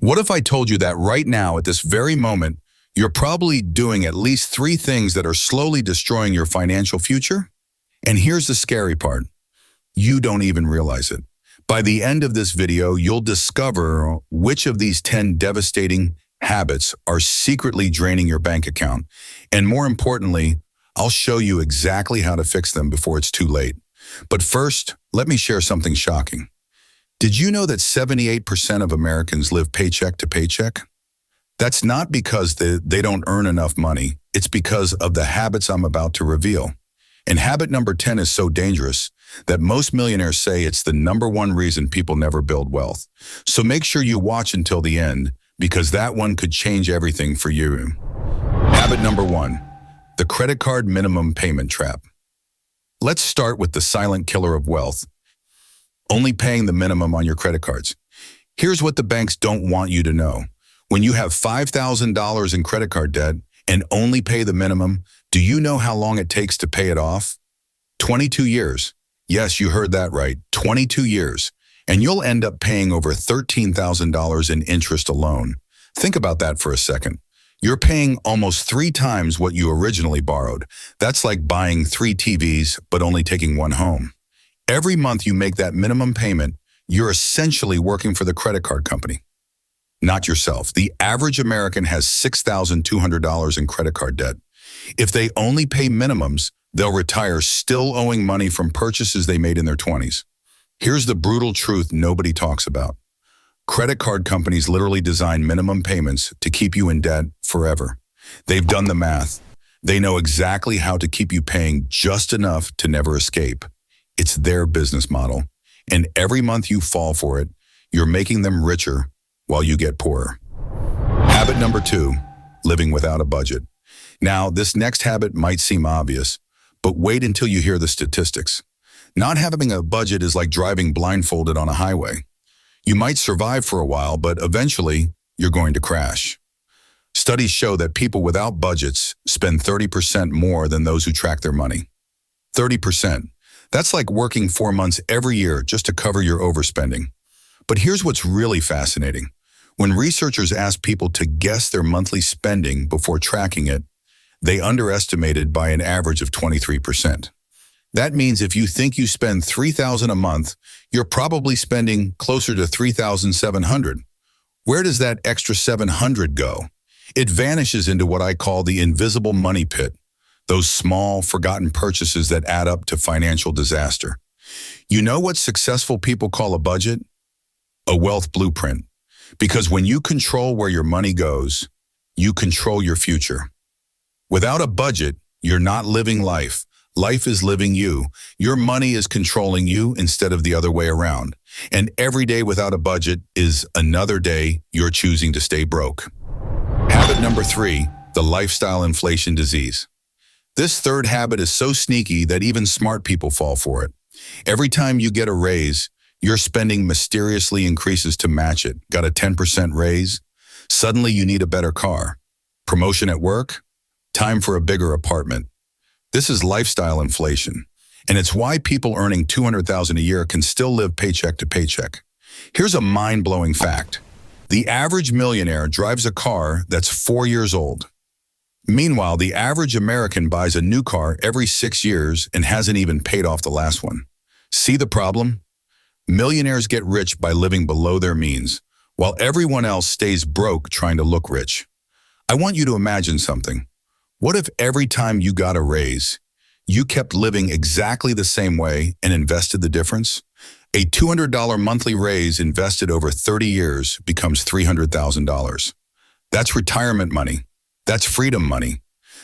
What if I told you that right now, at this very moment, you're probably doing at least 3 things that are slowly destroying your financial future? And here's the scary part. You don't even realize it. By the end of this video, you'll discover which of these 10 devastating habits are secretly draining your bank account. And more importantly, I'll show you exactly how to fix them before it's too late. But first, let me share something shocking. Did you know that 78% of Americans live paycheck to paycheck? That's not because they don't earn enough money. It's because of the habits I'm about to reveal. And habit number 10 is so dangerous that most millionaires say it's the #1 reason people never build wealth. So make sure you watch until the end, because that one could change everything for you. Habit number 1, the credit card minimum payment trap. Let's start with the silent killer of wealth. Only paying the minimum on your credit cards. Here's what the banks don't want you to know. When you have $5,000 in credit card debt and only pay the minimum, do you know how long it takes to pay it off? 22 years. Yes, you heard that right, 22 years. And you'll end up paying over $13,000 in interest alone. Think about that for a second. You're paying almost 3 times what you originally borrowed. That's like buying 3 TVs, but only taking 1 home. Every month you make that minimum payment, you're essentially working for the credit card company, not yourself. The average American has $6,200 in credit card debt. If they only pay minimums, they'll retire still owing money from purchases they made in their 20s. Here's the brutal truth nobody talks about. Credit card companies literally design minimum payments to keep you in debt forever. They've done the math. They know exactly how to keep you paying just enough to never escape. It's their business model. And every month you fall for it, you're making them richer while you get poorer. Habit number 2, living without a budget. Now, this next habit might seem obvious, but wait until you hear the statistics. Not having a budget is like driving blindfolded on a highway. You might survive for a while, but eventually you're going to crash. Studies show that people without budgets spend 30% more than those who track their money. 30%. That's like working 4 months every year just to cover your overspending. But here's what's really fascinating. When researchers asked people to guess their monthly spending before tracking it, they underestimated by an average of 23%. That means if you think you spend $3,000 a month, you're probably spending closer to $3,700. Where does that extra $700 go? It vanishes into what I call the invisible money pit. Those small, forgotten purchases that add up to financial disaster. You know what successful people call a budget? A wealth blueprint. Because when you control where your money goes, you control your future. Without a budget, you're not living life. Life is living you. Your money is controlling you instead of the other way around. And every day without a budget is another day you're choosing to stay broke. Habit number 3, the lifestyle inflation disease. This third habit is so sneaky that even smart people fall for it. Every time you get a raise, your spending mysteriously increases to match it. Got a 10% raise? Suddenly you need a better car. Promotion at work? Time for a bigger apartment. This is lifestyle inflation. And it's why people earning $200,000 a year can still live paycheck to paycheck. Here's a mind-blowing fact. The average millionaire drives a car that's 4 years old. Meanwhile, the average American buys a new car every 6 years and hasn't even paid off the last one. See the problem? Millionaires get rich by living below their means, while everyone else stays broke trying to look rich. I want you to imagine something. What if every time you got a raise, you kept living exactly the same way and invested the difference? A $200 monthly raise invested over 30 years becomes $300,000. That's retirement money. That's freedom money.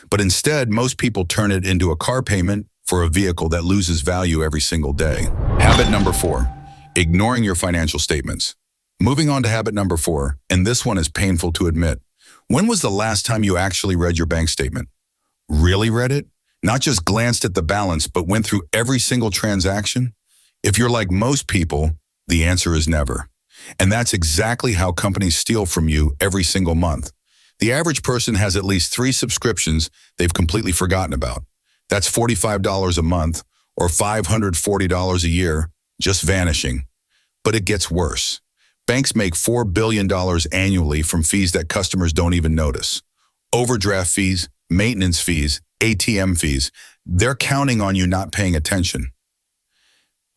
But instead, most people turn it into a car payment for a vehicle that loses value every single day. Habit number 4, ignoring your financial statements. Moving on to habit number 4, and this one is painful to admit. When was the last time you actually read your bank statement? Really read it? Not just glanced at the balance, but went through every single transaction? If you're like most people, the answer is never. And that's exactly how companies steal from you every single month. The average person has at least 3 subscriptions they've completely forgotten about. That's $45 a month or $540 a year just vanishing. But it gets worse. Banks make $4 billion annually from fees that customers don't even notice. Overdraft fees, maintenance fees, ATM fees. They're counting on you not paying attention.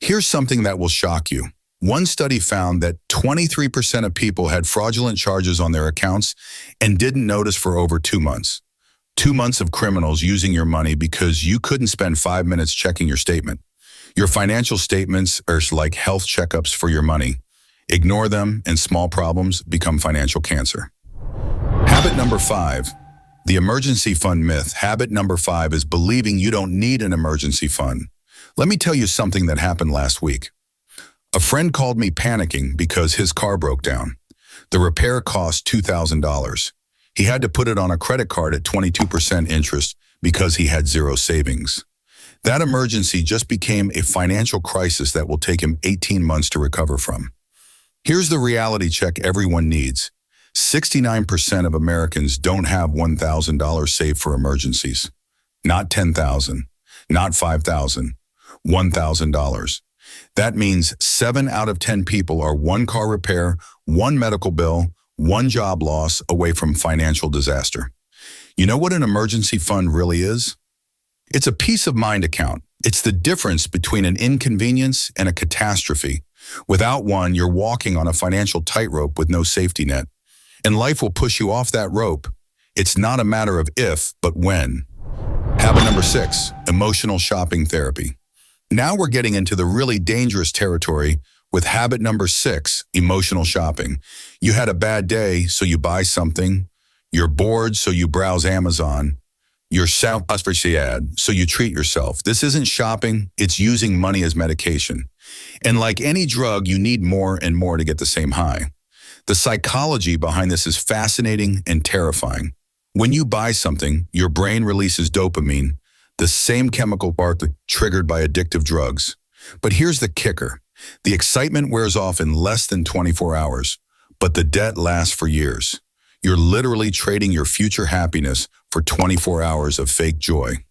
Here's something that will shock you. One study found that 23% of people had fraudulent charges on their accounts and didn't notice for over 2 months. 2 months of criminals using your money because you couldn't spend 5 minutes checking your statement. Your financial statements are like health checkups for your money. Ignore them and small problems become financial cancer. Habit number 5, the emergency fund myth. Habit number 5 is believing you don't need an emergency fund. Let me tell you something that happened last week. A friend called me panicking because his car broke down. The repair cost $2,000. He had to put it on a credit card at 22% interest because he had zero savings. That emergency just became a financial crisis that will take him 18 months to recover from. Here's the reality check everyone needs. 69% of Americans don't have $1,000 saved for emergencies. Not $10,000, not $5,000, $1,000. That means 7 out of 10 people are one car repair, one medical bill, one job loss away from financial disaster. You know what an emergency fund really is? It's a peace of mind account. It's the difference between an inconvenience and a catastrophe. Without one, you're walking on a financial tightrope with no safety net. And life will push you off that rope. It's not a matter of if, but when. Habit number 6, emotional shopping therapy. Now we're getting into the really dangerous territory with habit number 6, emotional shopping. You had a bad day, so you buy something. You're bored, so you browse Amazon. You're sad, so you treat yourself. This isn't shopping, it's using money as medication. And like any drug, you need more and more to get the same high. The psychology behind this is fascinating and terrifying. When you buy something, your brain releases dopamine, the same chemical triggered by addictive drugs. But here's the kicker. The excitement wears off in less than 24 hours, but the debt lasts for years. You're literally trading your future happiness for 24 hours of fake joy.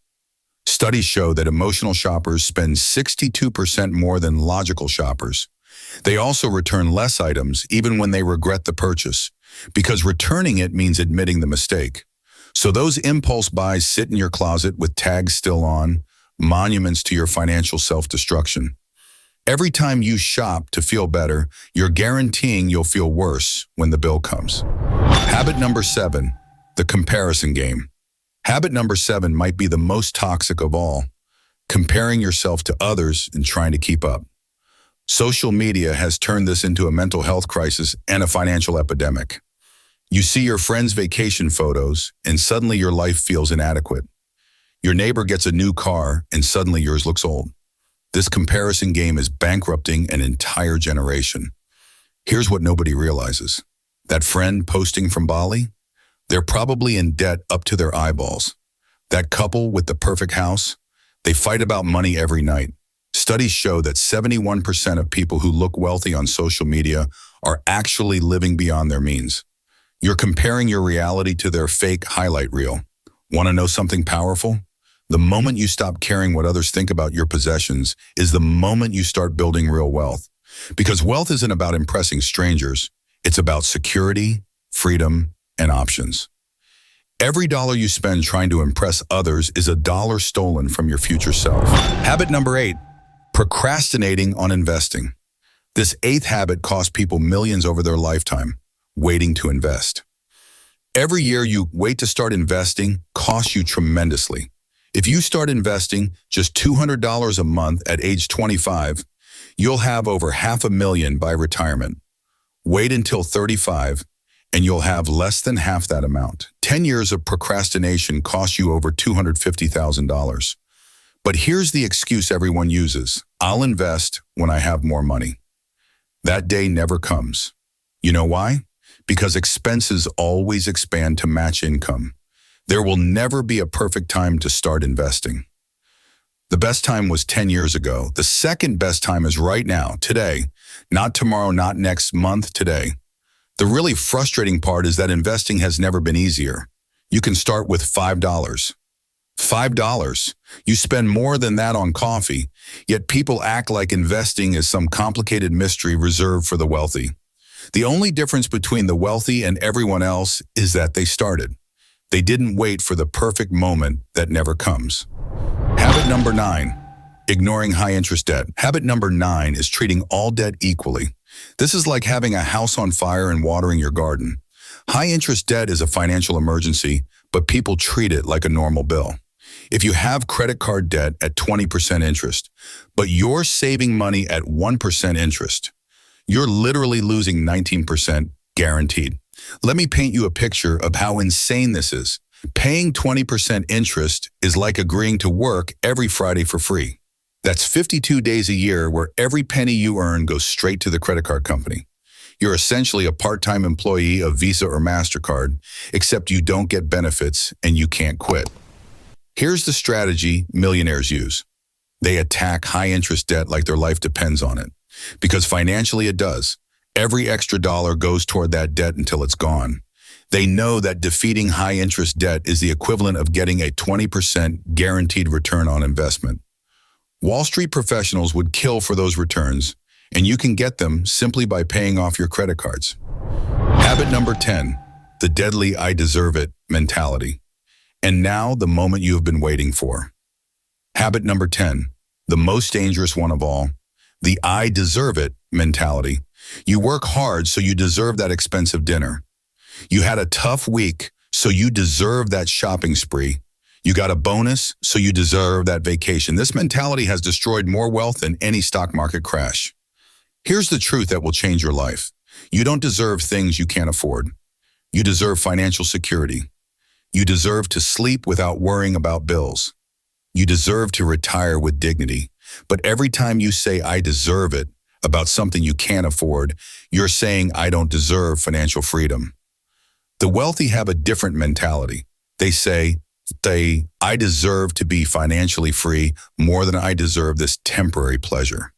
Studies show that emotional shoppers spend 62% more than logical shoppers. They also return less items even when they regret the purchase, because returning it means admitting the mistake. So those impulse buys sit in your closet with tags still on, monuments to your financial self-destruction. Every time you shop to feel better, you're guaranteeing you'll feel worse when the bill comes. Habit number 7, the comparison game. Habit number 7 might be the most toxic of all, comparing yourself to others and trying to keep up. Social media has turned this into a mental health crisis and a financial epidemic. You see your friends' vacation photos, and suddenly your life feels inadequate. Your neighbor gets a new car, and suddenly yours looks old. This comparison game is bankrupting an entire generation. Here's what nobody realizes. That friend posting from Bali? They're probably in debt up to their eyeballs. That couple with the perfect house? They fight about money every night. Studies show that 71% of people who look wealthy on social media are actually living beyond their means. You're comparing your reality to their fake highlight reel. Want to know something powerful? The moment you stop caring what others think about your possessions is the moment you start building real wealth. Because wealth isn't about impressing strangers. It's about security, freedom, and options. Every dollar you spend trying to impress others is a dollar stolen from your future self. Habit number 8, procrastinating on investing. This 8th habit costs people millions over their lifetime, waiting to invest. Every year you wait to start investing costs you tremendously. If you start investing just $200 a month at age 25, you'll have over $500,000 by retirement. Wait until 35, and you'll have less than half that amount. 10 years of procrastination costs you over $250,000. But here's the excuse everyone uses. I'll invest when I have more money. That day never comes. You know why? Because expenses always expand to match income. There will never be a perfect time to start investing. The best time was 10 years ago. The second best time is right now, today. Not tomorrow, not next month, today. The really frustrating part is that investing has never been easier. You can start with $5. $5. You spend more than that on coffee, yet people act like investing is some complicated mystery reserved for the wealthy. The only difference between the wealthy and everyone else is that they started. They didn't wait for the perfect moment that never comes. Habit number 9, ignoring high-interest debt. Habit number 9 is treating all debt equally. This is like having a house on fire and watering your garden. High-interest debt is a financial emergency, but people treat it like a normal bill. If you have credit card debt at 20% interest, but you're saving money at 1% interest, you're literally losing 19% guaranteed. Let me paint you a picture of how insane this is. Paying 20% interest is like agreeing to work every Friday for free. That's 52 days a year where every penny you earn goes straight to the credit card company. You're essentially a part-time employee of Visa or MasterCard, except you don't get benefits and you can't quit. Here's the strategy millionaires use. They attack high-interest debt like their life depends on it. Because financially it does. Every extra dollar goes toward that debt until it's gone. They know that defeating high-interest debt is the equivalent of getting a 20% guaranteed return on investment. Wall Street professionals would kill for those returns, and you can get them simply by paying off your credit cards. Habit number 10, the deadly I deserve it mentality. And now the moment you have been waiting for. Habit number 10, the most dangerous one of all, the I deserve it mentality. You work hard, so you deserve that expensive dinner. You had a tough week, so you deserve that shopping spree. You got a bonus, so you deserve that vacation. This mentality has destroyed more wealth than any stock market crash. Here's the truth that will change your life. You don't deserve things you can't afford. You deserve financial security. You deserve to sleep without worrying about bills. You deserve to retire with dignity. But every time you say, I deserve it, about something you can't afford, you're saying, I don't deserve financial freedom. The wealthy have a different mentality. They say, I deserve to be financially free more than I deserve this temporary pleasure.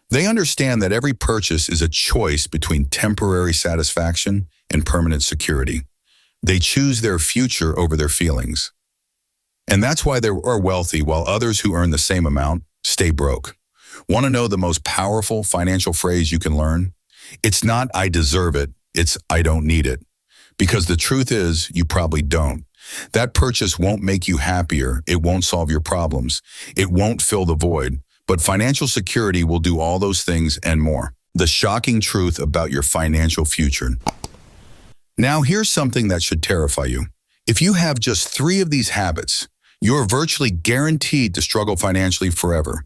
They understand that every purchase is a choice between temporary satisfaction and permanent security. They choose their future over their feelings. And that's why they are wealthy while others who earn the same amount stay broke. Want to know the most powerful financial phrase you can learn? It's not I deserve it, it's I don't need it. Because the truth is, you probably don't. That purchase won't make you happier, it won't solve your problems, it won't fill the void, but financial security will do all those things and more. The shocking truth about your financial future. Now here's something that should terrify you. If you have just 3 of these habits, you're virtually guaranteed to struggle financially forever.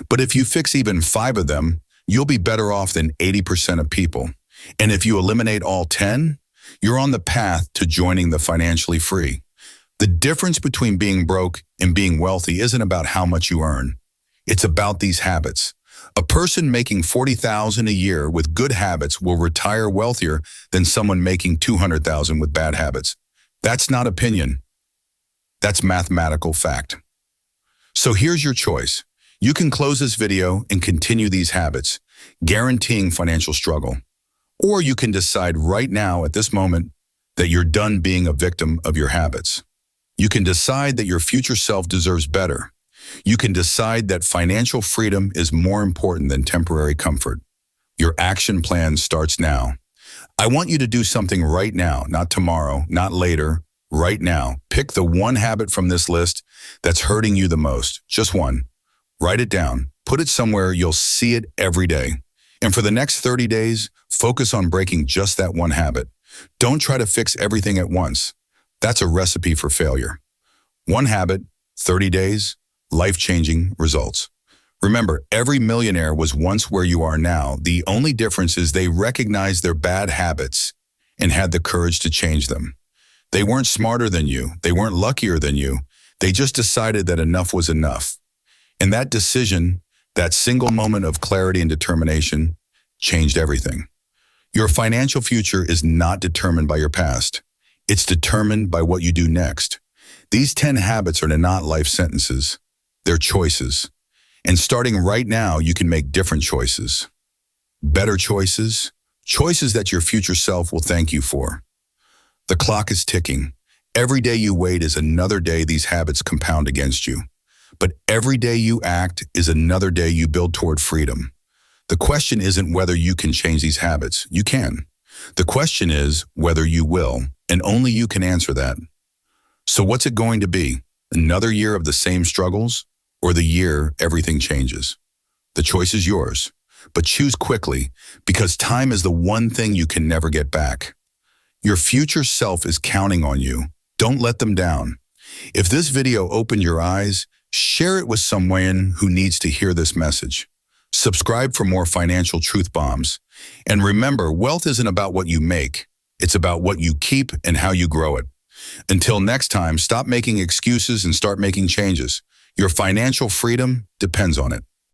But if you fix even 5 of them, you'll be better off than 80% of people. And if you eliminate all 10, you're on the path to joining the financially free. The difference between being broke and being wealthy isn't about how much you earn. It's about these habits. A person making $40,000 a year with good habits will retire wealthier than someone making $200,000 with bad habits. That's not opinion. That's mathematical fact. So here's your choice. You can close this video and continue these habits, guaranteeing financial struggle. Or you can decide right now at this moment that you're done being a victim of your habits. You can decide that your future self deserves better. You can decide that financial freedom is more important than temporary comfort. Your action plan starts now. I want you to do something right now, not tomorrow, not later, right now. Pick the one habit from this list that's hurting you the most, just one. Write it down, put it somewhere you'll see it every day. And for the next 30 days, focus on breaking just that one habit. Don't try to fix everything at once. That's a recipe for failure. One habit, 30 days, life-changing results. Remember, every millionaire was once where you are now. The only difference is they recognized their bad habits and had the courage to change them. They weren't smarter than you. They weren't luckier than you. They just decided that enough was enough. And that decision, that single moment of clarity and determination, changed everything. Your financial future is not determined by your past. It's determined by what you do next. These 10 habits are not life sentences. They're choices. And starting right now, you can make different choices. Better choices. Choices that your future self will thank you for. The clock is ticking. Every day you wait is another day these habits compound against you. But every day you act is another day you build toward freedom. The question isn't whether you can change these habits. You can. The question is whether you will, and only you can answer that. So what's it going to be? Another year of the same struggles, or the year everything changes? The choice is yours, but choose quickly because time is the one thing you can never get back. Your future self is counting on you. Don't let them down. If this video opened your eyes, share it with someone who needs to hear this message. Subscribe for more financial truth bombs. And remember, wealth isn't about what you make. It's about what you keep and how you grow it. Until next time, stop making excuses and start making changes. Your financial freedom depends on it.